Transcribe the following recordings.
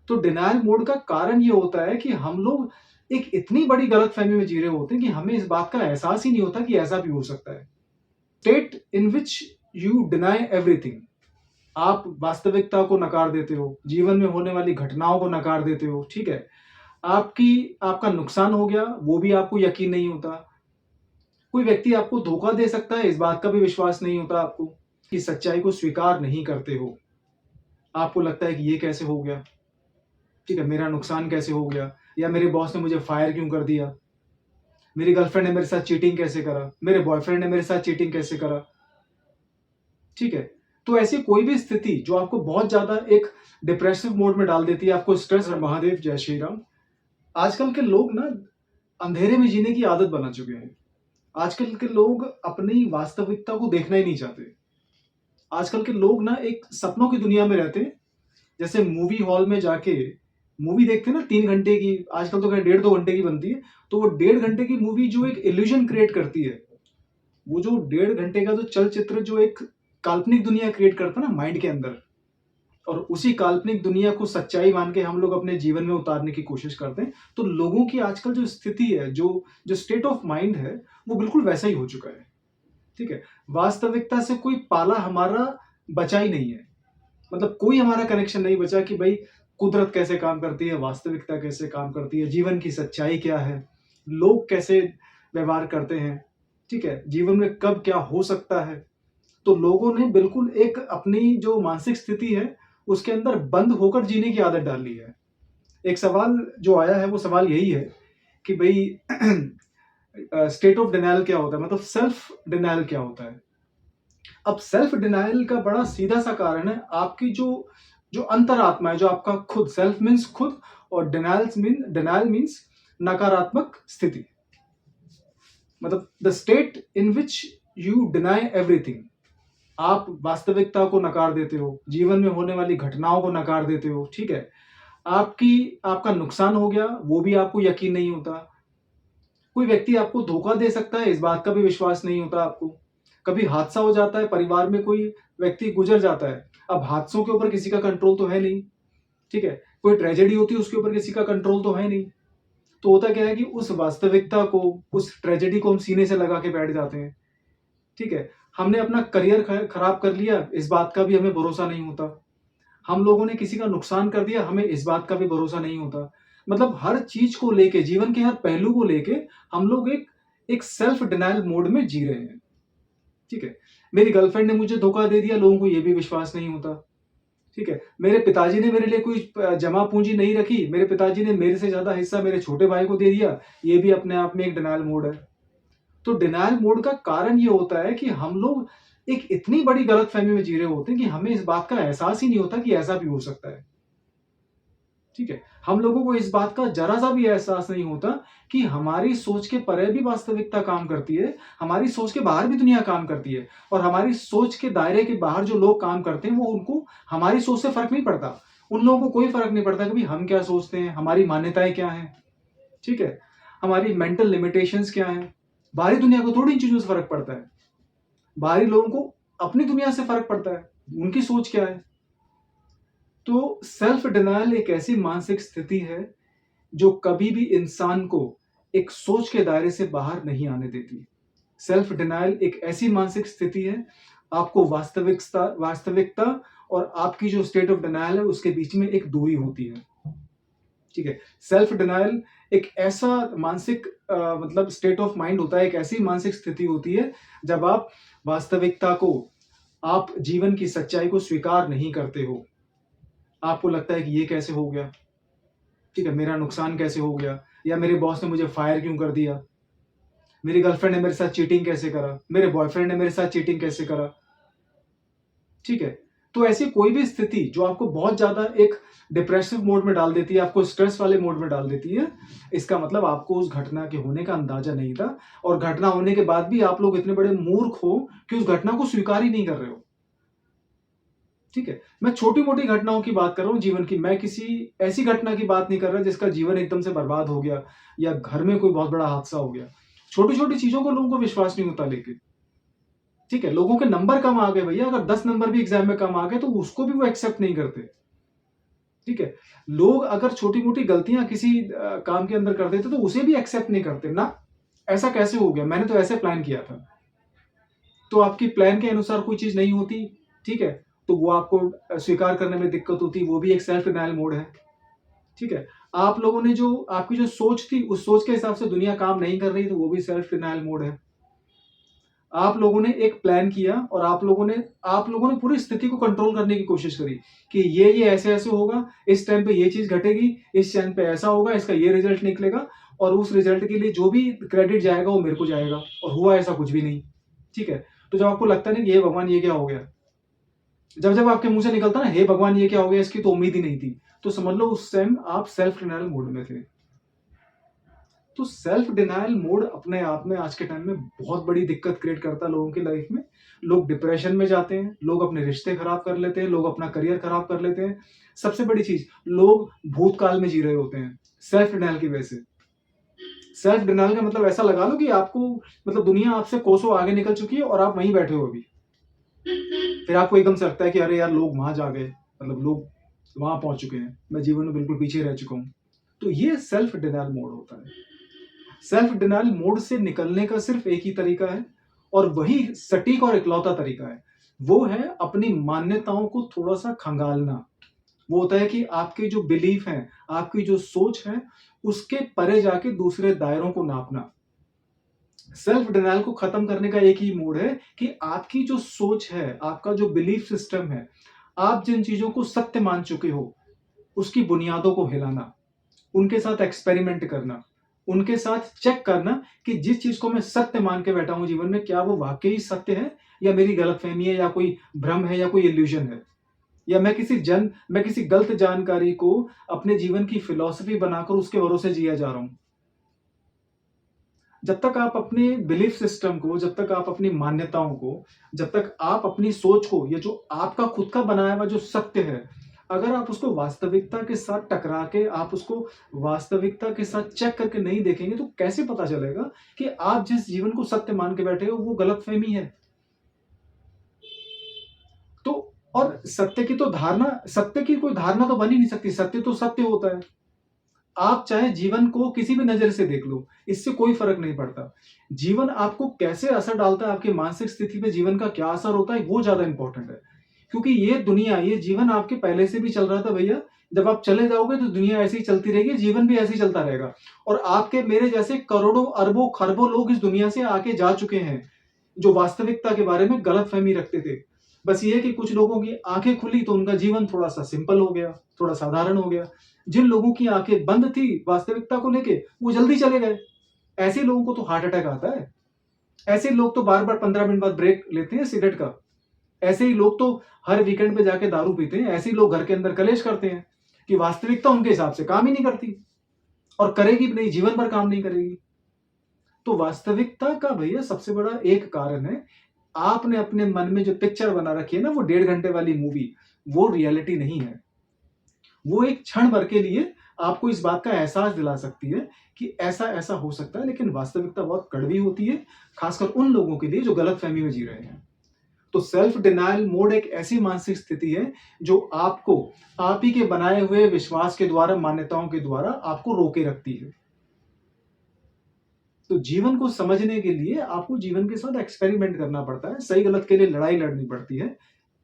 तो denial mode का कारण ये होता है कि हम लोग एक इतनी बड़ी गलतफहमी में जी रहे होते हैं कि हमें इस बात का एहसास ही नहीं होता कि ऐसा भी हो सकता है। State in which you deny everything, आप वास्तविकता को नकार देते हो, जीवन में होने वाली घटनाओं को नकार देते हो, ठीक है? आपका नुकसान हो गया, वो भी आपको यकीन नहीं होता। कोई व्यक्ति आपको धोखा दे सकता है, इस बात का भी विश्वास नहीं होता आपको, कि सच्चाई को स्वीकार नहीं करते हो। आपको लगता है कि ये कैसे हो गया? ठीक है, मेरा नुकसान कैसे हो गया? या मेरे बॉस ने मुझे फायर क्यों कर दिया? मेरी गर्लफ्रेंड ने मेरे साथ चीटिंग कैसे करा? मेरे बॉयफ्रेंड ने मेरे साथ चीटिंग कैसे करा? ठीक है? तो ऐसी कोई भी स्थिति जो आपको बहुत ज़्यादा एक डिप्रेसिव मोड में डाल देती है, आपको स्ट्रेस। महादेव, जय श्री राम। आजकल के लोग ना अंधेरे में जीने की आदत बना चुके हैं। आजकल के लोग अपनी वास्तविकता को देखना ही नहीं चाहते। आजकल के लोग ना एक सपनों की दुनिया में रहते हैं। जैसे मूवी हॉल में जाके मूवी देखते हैं ना 3 घंटे की, आजकल तो खैर 1.5-2 घंटे की बनती है। तो वो 1.5 घंटे की मूवी जो एक इल्यूजन क्रिएट करती है, वो जो 1.5 घंटे का जो चलचित्र जो एक काल्पनिक दुनिया क्रिएट करता है ना माइंड के अंदर, और उसी काल्पनिक दुनिया को सच्चाई मान के हम लोग अपने जीवन में उतारने की कोशिश करते हैं। तो लोगों की आजकल जो स्थिति है, जो जो स्टेट ऑफ माइंड है, वो बिल्कुल वैसा ही हो चुका है। ठीक है? वास्तविकता से कोई पाला हमारा बचा ही नहीं है। मतलब कोई हमारा कनेक्शन नहीं बचा कि भाई कुदरत कैसे काम करती है, वास्तविकता कैसे काम करती है, जीवन की सच्चाई क्या है, लोग कैसे व्यवहार करते हैं, ठीक है? जीवन में कब क्या हो सकता है। तो लोगों ने बिल्कुल एक अपनी जो मानसिक स्थिति है, उसके अंदर बंद होकर जीने की आदत डाल ली है। एक सवाल जो आया है, वो सवाल यही है कि भई स्टेट ऑफ डिनायल क्या होता है? मतलब सेल्फ डिनायल क्या होता है? अब सेल्फ डिनायल का बड़ा सीधा-सा कारण है, आपकी जो जो अंतरात्मा है, जो आपका खुद, सेल्फ मीन्स खुद, और डिनायल मीन्स नकारात्मक स्थिति। मतलब the state in which you deny everything, आप वास्तविकता को नकार देते हो, जीवन में होने वाली घटनाओं को नकार देते हो, ठीक है? आपका नुकसान हो गया, वो भी आपको यकीन नहीं होता। कोई व्यक्ति आपको धोखा दे सकता है, इस बात का भी विश्वास नहीं होता आपको। कभी हादसा हो जाता है, परिवार में कोई व्यक्ति गुजर जाता है। अब हादसों के ऊपर किसी का कंट्रोल तो है नहीं, ठीक है? कोई ट्रेजेडी होती है, उसके ऊपर किसी का कंट्रोल तो है नहीं। तो होता क्या है कि उस वास्तविकता को, उस ट्रेजेडी को हम सीने से लगा के बैठ जाते हैं, ठीक है? हमने अपना करियर खराब कर लिया, इस बात का भी हमें भरोसा नहीं होता। हम लोगों ने किसी का नुकसान कर दिया, हमें इस बात का भी भरोसा नहीं होता। मतलब हर चीज़ को लेके, जीवन के हर पहलू को लेके हम लोग एक एक सेल्फ डिनायल मोड में जी रहे हैं, ठीक है? मेरी गर्लफ्रेंड ने मुझे धोखा दे दिया, लोगों को ये भी विश्वास नहीं होता, ठीक है? मेरे पिताजी ने मेरे लिए कोई जमा पूँजी नहीं रखी, मेरे पिताजी ने मेरे से ज़्यादा हिस्सा मेरे छोटे भाई को दे दिया, ये भी अपने आप में एक डिनायल मोड है। तो डिनायल मोड का कारण ये होता है कि हम लोग एक इतनी बड़ी गलतफ़हमी में जी रहे होते हैं कि हमें इस बात का एहसास ही नहीं होता कि ऐसा भी हो सकता है। ठीक है? हम लोगों को इस बात का ज़रा-सा भी एहसास नहीं होता कि हमारी सोच के परे भी वास्तविकता काम करती है, हमारी सोच के बाहर भी दुनिया काम करती है, और हमारी सोच के दायरे के बाहर जो लोग काम करते हैं, वो उनको हमारी सोच से फ़र्क नहीं पड़ता। उन लोगों को कोई फ़र्क नहीं पड़ता कि भई हम क्या सोचते हैं, हमारी मान्यताएँ क्या हैं, ठीक है? हमारी मेंटल लिमिटेशंस क्या हैं। बाहरी दुनिया को थोड़ी इन चीज़ों से फ़र्क पड़ता है। बाहरी लोगों को अपनी दुनिया से फ़र्क पड़ता है, उनकी सोच क्या है। तो सेल्फ डिनायल एक ऐसी मानसिक स्थिति है जो कभी भी इंसान को एक सोच के दायरे से बाहर नहीं आने देती। सेल्फ डिनायल एक ऐसी मानसिक स्थिति है, आपको वास्तविकता और आपकी जो स्टेट ऑफ डिनायल है, उसके बीच में एक दूरी होती है। ठीक है? सेल्फ डिनायल एक ऐसा मानसिक मतलब स्टेट ऑफ माइंड होता है, एक ऐसी मानसिक स्थिति होती है, जब आप वास्तविकता को, आप जीवन की सच्चाई को स्वीकार नहीं करते हो। आपको लगता है कि ये कैसे हो गया? ठीक है, मेरा नुकसान कैसे हो गया? या मेरे बॉस ने मुझे फायर क्यों कर दिया? मेरी गर्लफ्रेंड ने मेरे साथ चीटिंग कैसे करा? मेरे बॉयफ्रेंड ने मेरे साथ चीटिंग कैसे करा? ठीक है? तो ऐसी कोई भी स्थिति जो आपको बहुत ज़्यादा एक डिप्रेसिव मोड में डाल देती है, आपको स्ट्रेस वाले मोड में डाल देती है, इसका मतलब आपको उस घटना के होने का अंदाज़ा नहीं था, और घटना होने के बाद भी आप लोग इतने बड़े मूर्ख हो कि उस घटना को स्वीकार ही नहीं कर रहे हो। ठीक है? मैं छोटी-मोटी घटनाओं की बात कर रहा हूँ जीवन की, मैं किसी ऐसी घटना की बात नहीं कर रहा जिसका जीवन एकदम से बर्बाद हो गया या घर में कोई बहुत बड़ा हादसा हो गया। छोटी-छोटी चीज़ों को लोगों को विश्वास नहीं होता लेके। ठीक है? लोगों के नंबर कम आ गए भैया, अगर 10 नंबर भी एग्ज़ाम में कम आ गए तो उसको भी वो एक्सेप्ट नहीं करते। ठीक है? लोग अगर छोटी-मोटी गलतियाँ किसी काम के अंदर कर देते तो उसे भी एक्सेप्ट नहीं करते, ना ऐसा कैसे हो गया? मैंने तो ऐसे प्लान किया था। तो आपकी प्लान के अनुसार कोई चीज़ नहीं होती, ठीक है? तो वो आपको स्वीकार करने में दिक्कत होती, वो भी एक सेल्फ डिनायल मोड है, ठीक है? आप लोगों ने जो आपकी जो सोच थी, उस सोच के हिसाब से दुनिया काम नहीं कर रही, तो वो भी सेल्फ डिनायल मोड है। आप लोगों ने एक प्लान किया और आप लोगों ने पूरी स्थिति को कंट्रोल करने की कोशिश करी कि ये ऐसे-ऐसे होगा, इस टाइम पे ये चीज़ घटेगी, इस टाइम पे ऐसा होगा, इसका ये रिजल्ट निकलेगा और उस रिजल्ट के लिए जो भी क्रेडिट जाएगा वो मेरे को जाएगा और हुआ ऐसा कुछ भी नहीं, ठीक है? तो जब आपको लगता है ना कि हे भगवान ये क्या हो गया? जब आपके मुँह से निकलता है ना, हे भगवान ये क्या हो गया? इसकी तो उम्मीद ही नहीं थी। तो समझ लो उस टाइम आप सेल्फ डिनायल मोड में थे। तो सेल्फ डिनायल मोड अपने आप में आज के टाइम में बहुत बड़ी दिक्कत क्रिएट करता है लोगों की लाइफ में। लोग डिप्रेशन में जाते हैं, लोग अपने रिश्ते खराब कर लेते हैं, लोग अपना करियर खराब कर लेते हैं। सबसे बड़ी चीज़, लोग भूतकाल में जी रहे होते हैं, सेल्फ डिनायल की वजह से। सेल्फ डिनायल का मतलब ऐसा लगा लो कि आपको मतलब दुनिया आपसे कोसों आगे निकल चुकी है और आप वहीं बैठे हो अभी। फिर आपको एकदम से लगता है कि अरे यार लोग वहाँ जा गए, मतलब लोग वहाँ पहुँच चुके हैं, मैं जीवन में बिल्कुल पीछे रह चुका हूँ। तो ये सेल्फ डिनायल मोड होता है। सेल्फ डिनायल मोड से निकलने का सिर्फ एक ही तरीका है और वही सटीक और इकलौता तरीका है। वो है अपनी मान्यताओं को थोड़ा-सा खंगालना। वो होता है कि आपके जो बिलीफ हैं, आपकी जो सोच है, उसके परे जाके दूसरे दायरों को नापना। सेल्फ डिनायल को खत्म करने का एक ही मोड है कि आपकी जो सोच है, आपका जो बिलीफ सिस्टम है, आप जिन चीज़ों को सत्य मान चुके हो, उसकी बुनियादों को हिलाना। उनके साथ एक्सपेरिमेंट करना, उनके साथ चेक करना कि जिस चीज़ को मैं सत्य मान के बैठा हूँ जीवन में, क्या वो वाक़ई सत्य है या मेरी गलतफ़हमी है या कोई भ्रम है या कोई इल्यूज़न है? या मैं किसी गलत जानकारी को अपने जीवन की फ़िलॉसफ़ी बनाकर उसके भरोसे जिया जा रहा हूँ। जब तक आप अपने बिलीफ सिस्टम को, जब तक आप अपनी मान्यताओं को, जब तक आप अपनी सोच को, ये जो आपका खुद का बनाया हुआ जो सत्य है, अगर आप उसको वास्तविकता के साथ टकरा के, आप उसको वास्तविकता के साथ चेक करके नहीं देखेंगे, तो कैसे पता चलेगा कि आप जिस जीवन को सत्य मान के बैठे हो, वो गलतफ़हमी है? तो और सत्य की कोई धारणा तो बन ही नहीं सकती, सत्य तो सत्य होता है। आप चाहे जीवन को किसी भी नज़र से देख लो, इससे कोई फ़र्क नहीं पड़ता। जीवन आपको कैसे असर डालता है, आपकी मानसिक स्थिति पे जीवन का क्या असर होता है, वो ज़्यादा इम्पोर्टेंट है। क्योंकि ये दुनिया, ये जीवन आपके पहले से भी चल रहा था भैया, जब आप चले जाओगे तो दुनिया ऐसे ही चलती रहेगी, जीवन भी ऐसे ही चलता रहेगा। और आपके मेरे जैसे करोड़ों, अरबों, खरबों लोग इस दुनिया से आके जा चुके हैं, जो वास्तविकता के बारे में गलतफ़हमी रखते थे। बस ये है कि कुछ लोगों की आँखें खुली तो उनका जीवन थोड़ा-सा सिंपल हो गया, थोड़ा साधारण हो गया। जिन लोगों की आँखें बंद थी वास्तविकता को लेके, वो जल्दी चले गए। ऐसे लोगों को तो हार्ट अटैक आता है। ऐसे लोग तो बार-बार 15 मिनट बाद ब्रेक लेते हैं सिगरेट का। ऐसे ही लोग तो हर वीकेंड पे जाके दारू पीते हैं। ऐसे ही लोग घर के अंदर कलेश करते हैं कि वास्तविकता उनके हिसाब से काम ही नहीं करती और करेगी भी नहीं, जीवन भर काम नहीं करेगी। तो वास्तविकता का भैया सबसे बड़ा एक कारण है, आपने अपने मन में जो पिक्चर बना रखी है ना, वो 1.5 घंटे वाली मूवी, वो रियलिटी नहीं है। वो एक क्षण भर के लिए आपको इस बात का एहसास दिला सकती है कि ऐसा-ऐसा हो सकता है, लेकिन वास्तविकता बहुत कड़वी होती है, खासकर उन लोगों के लिए जो गलतफ़हमी में जी रहे हैं। तो सेल्फ डिनायल मोड एक ऐसी मानसिक स्थिति है जो आपको आप ही के बनाए हुए विश्वास के द्वारा, मान्यताओं के द्वारा आपको रोके रखती है। तो जीवन को समझने के लिए आपको जीवन के साथ एक्सपेरिमेंट करना पड़ता है, सही गलत के लिए लड़ाई लड़नी पड़ती है,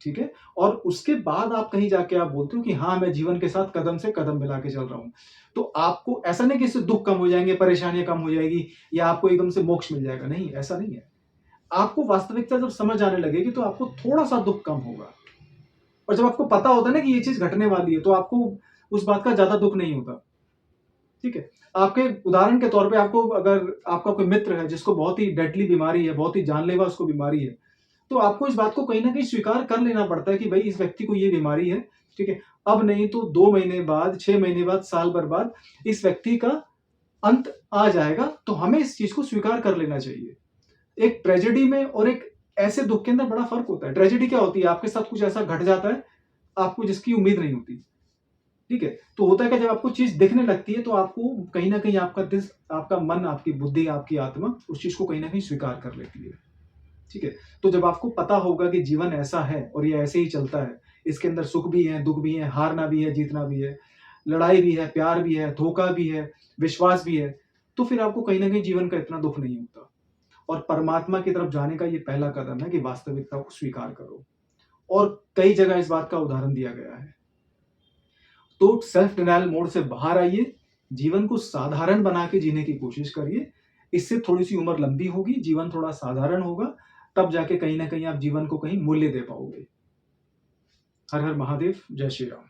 ठीक है? और उसके बाद आप कहीं जाके आप बोलते हो कि हाँ, मैं जीवन के साथ कदम से कदम मिला के चल रहा हूँ। तो आपको ऐसा नहीं कि इससे दुःख कम हो जाएँगे, परेशानियाँ कम हो जाएगी या आपको एकदम से मोक्ष मिल जाएगा, नहीं, ऐसा नहीं है। आपको वास्तविकता जब समझ आने लगेगी तो आपको थोड़ा-सा दुःख कम होगा और जब आपको पता होता है ना कि ये चीज़ घटने वाली है, तो आपको उस बात का ज़्यादा दुःख नहीं होता। ठीक है? आपके उदाहरण के तौर पे आपको अगर आपका कोई मित्र है जिसको बहुत ही डेडली बीमारी है, बहुत ही जानलेवा उसको बीमारी है, तो आपको इस बात को कहीं न कहीं स्वीकार कर लेना पड़ता है कि भई इस व्यक्ति को ये बीमारी है, ठीक है? अब नहीं तो 2 महीने बाद, 6 महीने बाद, साल भर बाद इस व्यक्ति का अंत आ जाएगा, तो हमें इस चीज़ को स्वीकार कर लेना चाहिए। एक ट्रेजेडी में और एक ऐसे दुःख के अंदर बड़ा फ़र्क होता है। ट्रेजेडी क्या होती है? आपके साथ कुछ ऐसा घट जाता है, आपको जिसकी उम्मीद नहीं होती। ठीक है? तो होता है क्या, जब आपको चीज़ दिखने लगती है तो आपको कहीं न कहीं आपका मन, आपकी बुद्धि, आपकी आत्मा उस चीज़ को कहीं न कहीं स्वीकार कर लेती है। ठीक है? तो जब आपको पता होगा कि जीवन ऐसा है और ये ऐसे ही चलता है, इसके अंदर सुख भी है, दुख भी है, हारना भी है, जीतना भी है, लड़ाई भी है, प्यार भी है, धोखा भी है, विश्वास भी है, तो फिर आपको कहीं ना कहीं जीवन का इतना दुख नहीं होता। और परमात्मा की तरफ जाने का ये पहला कदम है कि वास्तविकता को स्वीकार करो। और कई जगह इस बात का उदाहरण दिया गया है। तो सेल्फ डिनायल मोड से बाहर आइए, जीवन को साधारण बना के जीने की कोशिश करिए। इससे थोड़ी सी उम्र लंबी होगी, जीवन थोड़ा साधारण होगा, तब जाके कहीं ना कहीं आप जीवन को कहीं मूल्य दे पाओगे। हर हर महादेव, जय श्री राम।